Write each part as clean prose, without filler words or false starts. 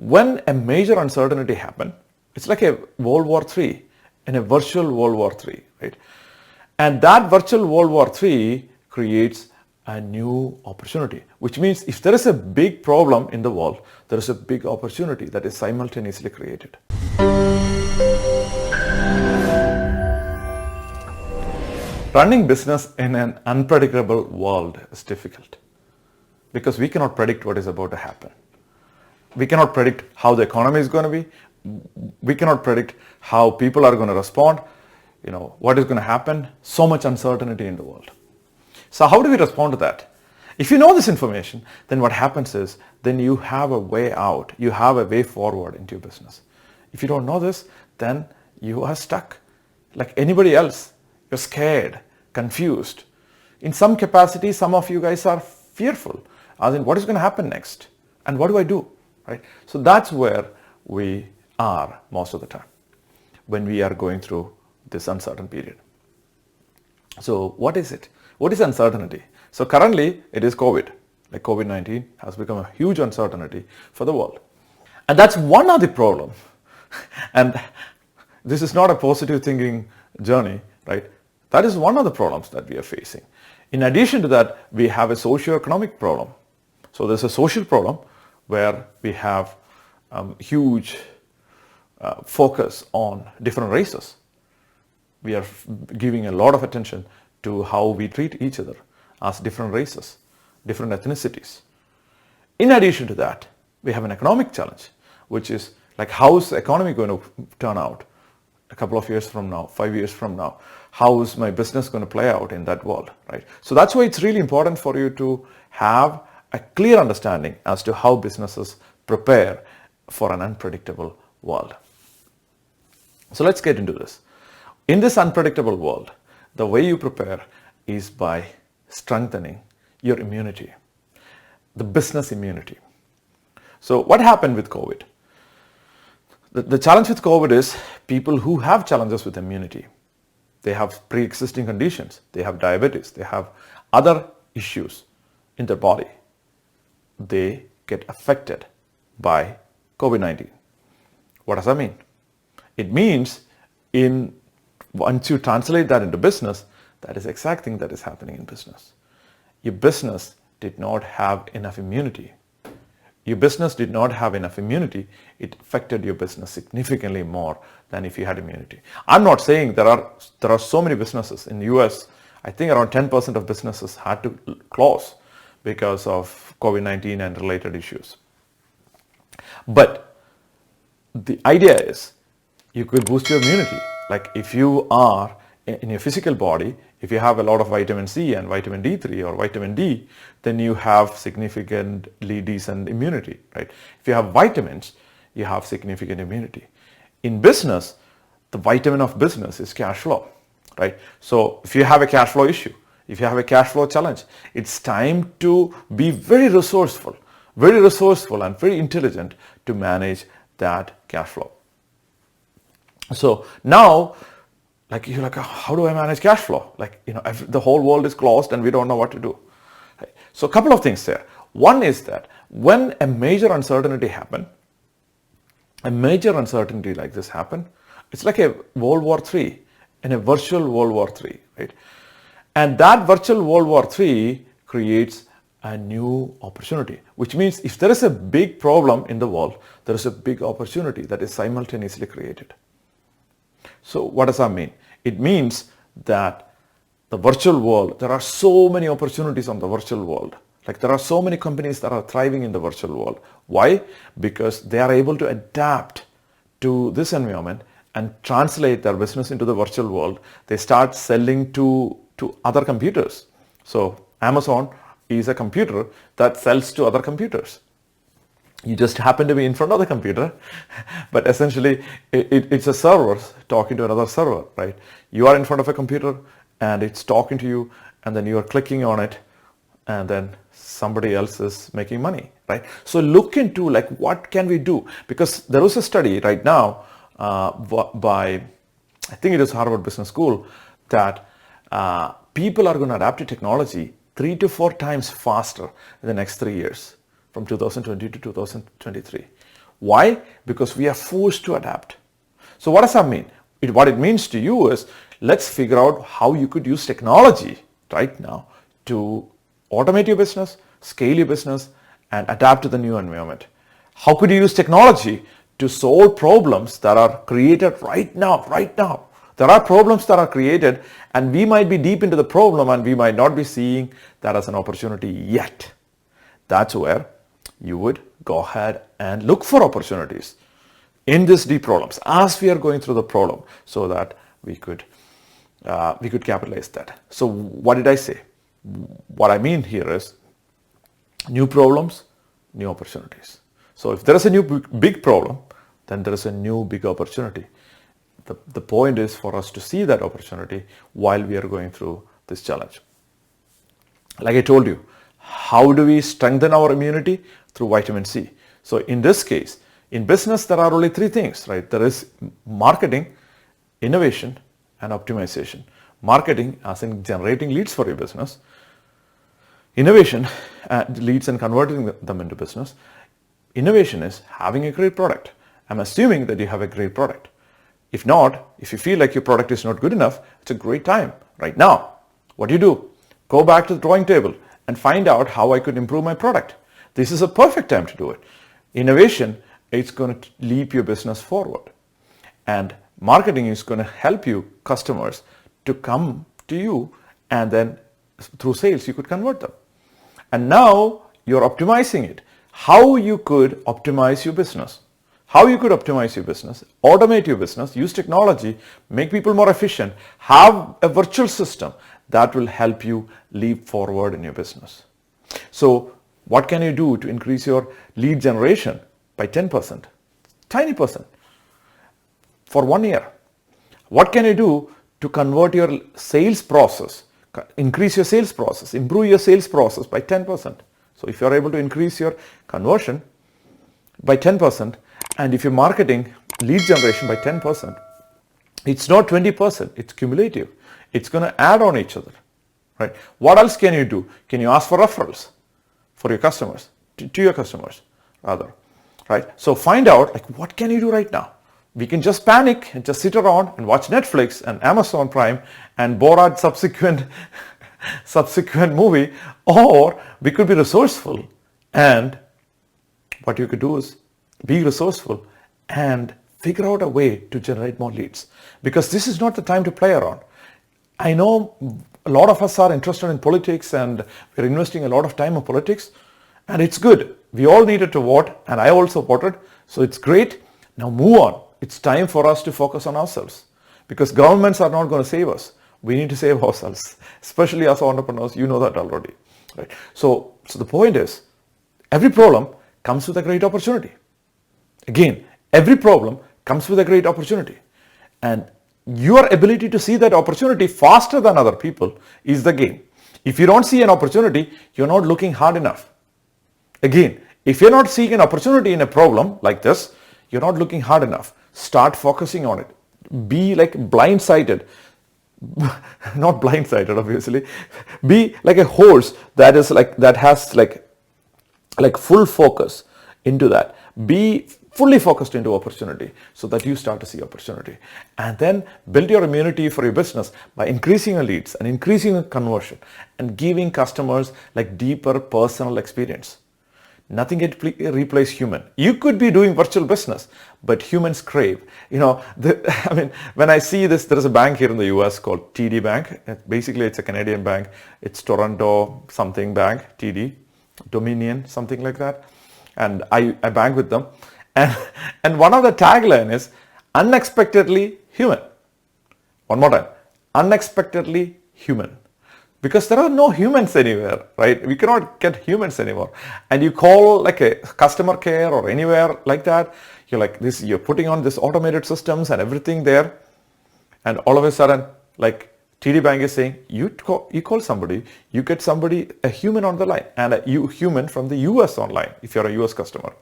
when a major uncertainty happens, it's like a World War III and a virtual World War III, right? And that virtual World War III creates a new opportunity, which means if there is a big problem in the world, there is a big opportunity that is simultaneously created. Running business in an unpredictable world is difficult because we cannot predict what is about to happen. We cannot predict how the economy is going to be. We cannot predict how people are going to respond, what is going to happen. So much uncertainty in the world. So how do we respond to that? If you know this information, then what happens is, then you have a way out. You have a way forward into your business. If you don't know this, then you are stuck like anybody else. You're scared, confused. In some capacity, some of you guys are fearful. As in, what is going to happen next? And what do I do? Right? So that's where we are most of the time when we are going through this uncertain period. So what is it? What is uncertainty? So currently it is COVID. Like COVID-19 has become a huge uncertainty for the world. And that's one of the problems. And this is not a positive thinking journey, right? That is one of the problems that we are facing. In addition to that, we have a socio-economic problem. So there's a social problem where we have huge focus on different races. We are giving a lot of attention to how we treat each other as different races, different ethnicities. In addition to that, we have an economic challenge, which is like, how is the economy going to turn out a couple of years from now, 5 years from now? How is my business going to play out in that world, right? So that's why it's really important for you to have a clear understanding as to how businesses prepare for an unpredictable world. So let's get into this. In this unpredictable world, the way you prepare is by strengthening your immunity, the business immunity. So what happened with COVID? The challenge with COVID is people who have challenges with immunity. They have pre-existing conditions. They have diabetes. They have other issues in their body. They get affected by COVID-19. What does that mean? It means once you translate that into business, that is the exact thing that is happening in business. Your business did not have enough immunity. Your business did not have enough immunity. It affected your business significantly more than if you had immunity. I'm not saying there are so many businesses in the US. I think around 10% of businesses had to close because of COVID-19 and related issues. But the idea is you could boost your immunity. Like if you are in your physical body, if you have a lot of vitamin C and vitamin D3 or vitamin D, then you have significantly decent immunity, right? If you have vitamins, you have significant immunity. In business, the vitamin of business is cash flow, right? So if you have a cash flow issue, if you have a cash flow challenge, it's time to be very resourceful and very intelligent to manage that cash flow. So now, you're like, how do I manage cash flow? The whole world is closed and we don't know what to do. Right? So a couple of things there. One is that when a major uncertainty happens, a major uncertainty like this happen, it's like a World War III and a virtual World War III, right? And that virtual World War III creates a new opportunity, which means if there is a big problem in the world, there is a big opportunity that is simultaneously created. So what does that mean? It means that the virtual world, there are so many opportunities on the virtual world. There are so many companies that are thriving in the virtual world. Why? Because they are able to adapt to this environment and translate their business into the virtual world. They start selling to other computers. So Amazon is a computer that sells to other computers. You just happen to be in front of the computer, but essentially it's a server talking to another server, right? You are in front of a computer and it's talking to you, and then you are clicking on it, and then somebody else is making money, right? So look into what can we do? Because there was a study right now by, I think it is Harvard Business School, that people are going to adapt to technology 3 to 4 times faster in the next 3 years, from 2020 to 2023. Why? Because we are forced to adapt. So what does that mean? What it means to you is, let's figure out how you could use technology right now to automate your business, scale your business, and adapt to the new environment. How could you use technology to solve problems that are created right now? There are problems that are created, and we might be deep into the problem and we might not be seeing that as an opportunity yet. That's where you would go ahead and look for opportunities in these deep problems as we are going through the problem, so that we could capitalize that. So what did I say? What I mean here is new problems, new opportunities. So if there is a new big problem, then there is a new big opportunity. The point is for us to see that opportunity while we are going through this challenge. Like I told you, how do we strengthen our immunity? Through vitamin C. So in this case, in business, there are only three things, right? There is marketing, innovation, and optimization. Marketing, as in generating leads for your business. Innovation, leads and converting them into business. Innovation is having a great product. I'm assuming that you have a great product. If not, if you feel like your product is not good enough, it's a great time right now. What do you do? Go back to the drawing table and find out how I could improve my product. This is a perfect time to do it. Innovation, it's going to leap your business forward. And marketing is going to help you customers to come to you, and then through sales you could convert them. And now you're optimizing it. How you could optimize your business. How you could optimize your business, automate your business, use technology, make people more efficient, have a virtual system that will help you leap forward in your business. So what can you do to increase your lead generation by 10%? Tiny percent for 1 year. What can you do to convert your sales process, increase your sales process, improve your sales process by 10%? So if you're able to increase your conversion by 10%, and if you're marketing lead generation by 10%, it's not 20%, it's cumulative. It's going to add on each other, right? What else can you do? Can you ask for referrals for your customers, to your customers rather, right? So find out, like, what can you do right now? We can just panic and just sit around and watch Netflix and Amazon Prime and Borat subsequent movie, or we could be resourceful, and what you could do is be resourceful and figure out a way to generate more leads, because this is not the time to play around. I know a lot of us are interested in politics and we're investing a lot of time in politics, and it's good. We all needed to vote, and I also voted, so it's great. Now move on. It's time for us to focus on ourselves, because governments are not going to save us. We need to save ourselves, especially as entrepreneurs. You know that already, right? So the point is, every problem comes with a great opportunity. Again, every problem comes with a great opportunity, and your ability to see that opportunity faster than other people is the game. If you don't see an opportunity, you're not looking hard enough. Again, if you're not seeing an opportunity in a problem like this, you're not looking hard enough. Start focusing on it. Be like blindsided. Not blindsided, obviously. Be like a horse that has full focus into that. Be fully focused into opportunity, so that you start to see opportunity, and then build your immunity for your business by increasing your leads and increasing your conversion and giving customers like deeper personal experience. Nothing can replace human. You could be doing virtual business, but humans crave. When I see this, there is a bank here in the US called TD Bank. Basically, it's a Canadian bank. It's Toronto something bank, TD, Dominion, something like that. And I bank with them. And one of the tagline is unexpectedly human. One more time, unexpectedly human. Because there are no humans anywhere, right? We cannot get humans anymore. And you call like a customer care or anywhere like that, you're like this, you're putting on this automated systems and everything there. And all of a sudden, like TD Bank is saying, you call somebody, you get somebody, a human on the line, and a human from the US online if you're a US customer.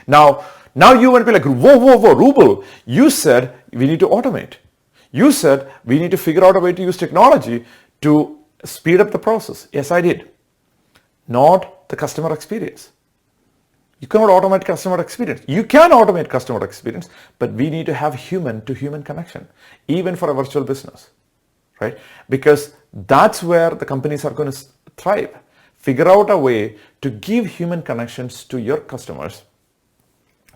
Now you won't be like, whoa, Rubal, you said we need to automate. You said we need to figure out a way to use technology to speed up the process. Yes, I did. Not the customer experience. You cannot automate customer experience. You can automate customer experience, but we need to have human to human connection, even for a virtual business, right? Because that's where the companies are going to thrive. Figure out a way to give human connections to your customers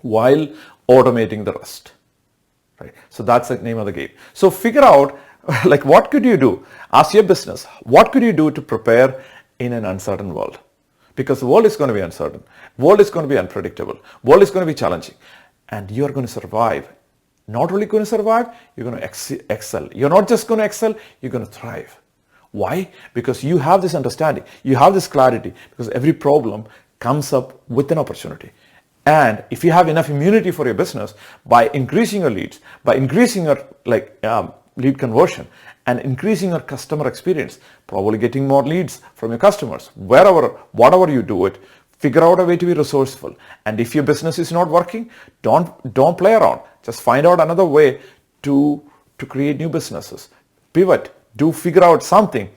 while automating the rest, right? So that's the name of the game. So figure out, like, what could you do as your business? What could you do to prepare in an uncertain world? Because the world is going to be uncertain. World is going to be unpredictable. World is going to be challenging. And you're going to survive. Not only going to survive, you're going to excel. You're not just going to excel, you're going to thrive. Why? Because you have this understanding. You have this clarity. Because every problem comes up with an opportunity. And if you have enough immunity for your business, by increasing your leads, by increasing your lead conversion, and increasing your customer experience, probably getting more leads from your customers, whatever you do it, figure out a way to be resourceful. And if your business is not working, don't play around. Just find out another way to create new businesses. Pivot. Do figure out something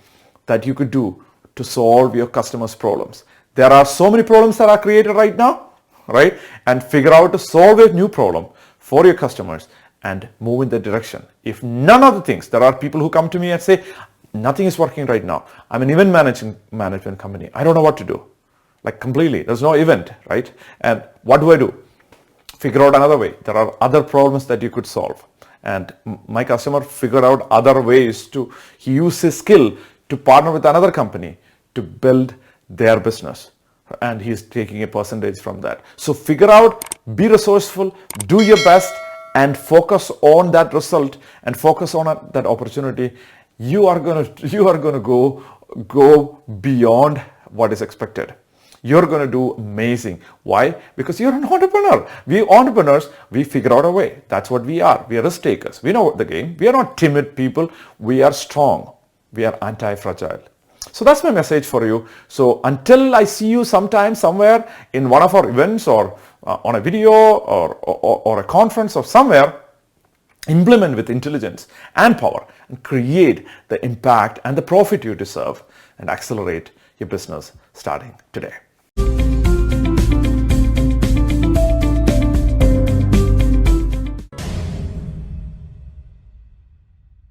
that you could do to solve your customers' problems. There are so many problems that are created right now, right? And figure out to solve a new problem for your customers and move in that direction. If none of the things, there are people who come to me and say, nothing is working right now. I'm an event management company. I don't know what to do. Like, completely, there's no event, right? And what do? Figure out another way. There are other problems that you could solve. And my customer figured out other ways he used his skill to partner with another company to build their business. And he's taking a percentage from that. So figure out, be resourceful, do your best, and focus on that result and focus on that opportunity. You are going to go beyond what is expected. You're going to do amazing. Why? Because you're an entrepreneur. We entrepreneurs, we figure out a way. That's what we are. We are risk takers. We know the game. We are not timid people. We are strong. We are anti-fragile. So that's my message for you. So until I see you sometime somewhere in one of our events or on a video or a conference or somewhere, implement with intelligence and power and create the impact and the profit you deserve and accelerate your business starting today.